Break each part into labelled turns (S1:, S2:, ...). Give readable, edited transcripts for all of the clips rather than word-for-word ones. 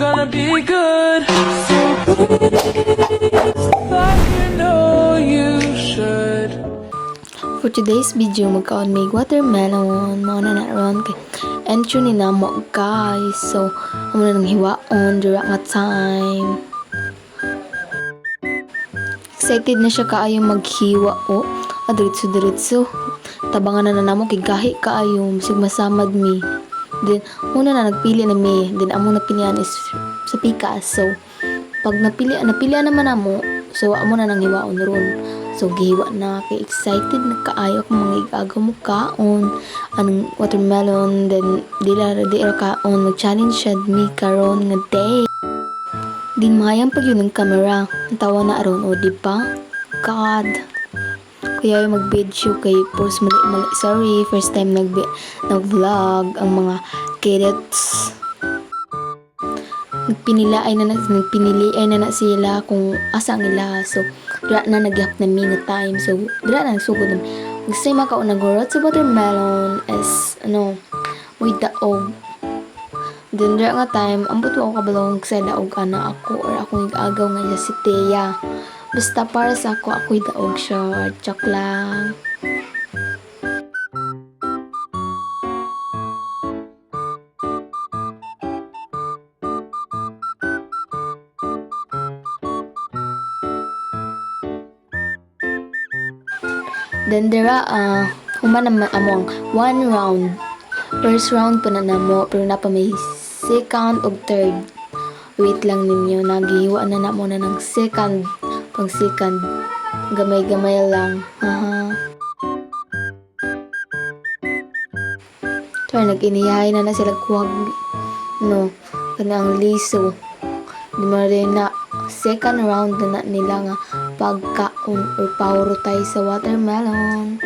S1: gonna be good. So like you know you should.
S2: For today's video, magkaon may watermelon. Mga na naroon kay entry ni namo guys. So, amo na nang hiwaon dura nga time. Excited na siya kaayo maghiwa o. Diretso. Tabangan na namo kay gahi kaayo. Bisig masamad mi. Then, una na nagpili na mi. Then, amo napilian is sa pikas. So, pag napilian naman namo, so amo na nang hiwaon ron. So, gihiwa na kay excited na kaayo kung mga igagaw mo kaon anong watermelon. Then, di ra kaon mag-challenge siya mi karon nga day. Din mayang pag yun ng camera. Ang tawa na aron o diba? God. Kaya yung mag-video kay post mali. Sorry, first time nag-vlog ang mga kids. Nagpinilian na na sila kung asa ang ila. So, dira na nagyap na minute time. So, dira na nagsugod na. Gusto yung makaon nagurot sa watermelon as, with daog. Then, dira nga time, ang buto ako kabalong sa daog ana ako or akong agaw nga si Teya. Basta para sa ako'y daog siya. Joke lang. Then dira human naman among one round. First round pa na namo pero na pa may second o third. Wait lang ninyo, nagihiwa na namo na ng second. Pang second, gamay-gamay lang. So, nag-iniyahay na sila kuwag kanang liso. Di mo rin na second round na nila nga pagkaon or pauro tayo sa watermelon.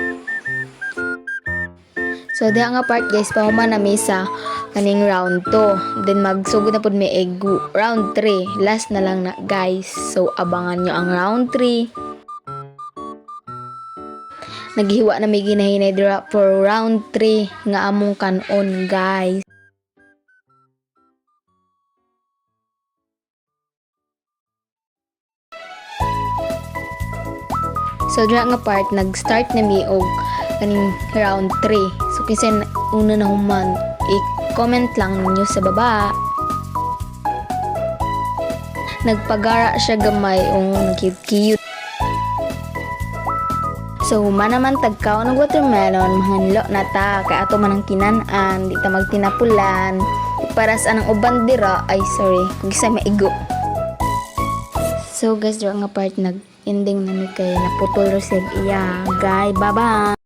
S2: So, diya nga part guys, pahuman na misa kaning round 2. Then, magsugod na po may egg round 3. Last na lang na guys. So, abangan nyo ang round 3. Naghiwa na may ginahinay dira for round 3 nga among kanon guys. So, dira nga part, nag-start na mi og kaning round 3. So, kasi una na human, i-comment lang ninyo sa baba. Nagpagara siya gamay o cute. So, human naman tagkaw ng watermelon, mahanlo na ta, kaya ato man ang kinanan, di ta magtinapulan. Para sa anang uban dira, kung isa maigo. So, guys, dira nga part, nag-ending na ni kay naputol rosig iya. Guys, bye-bye!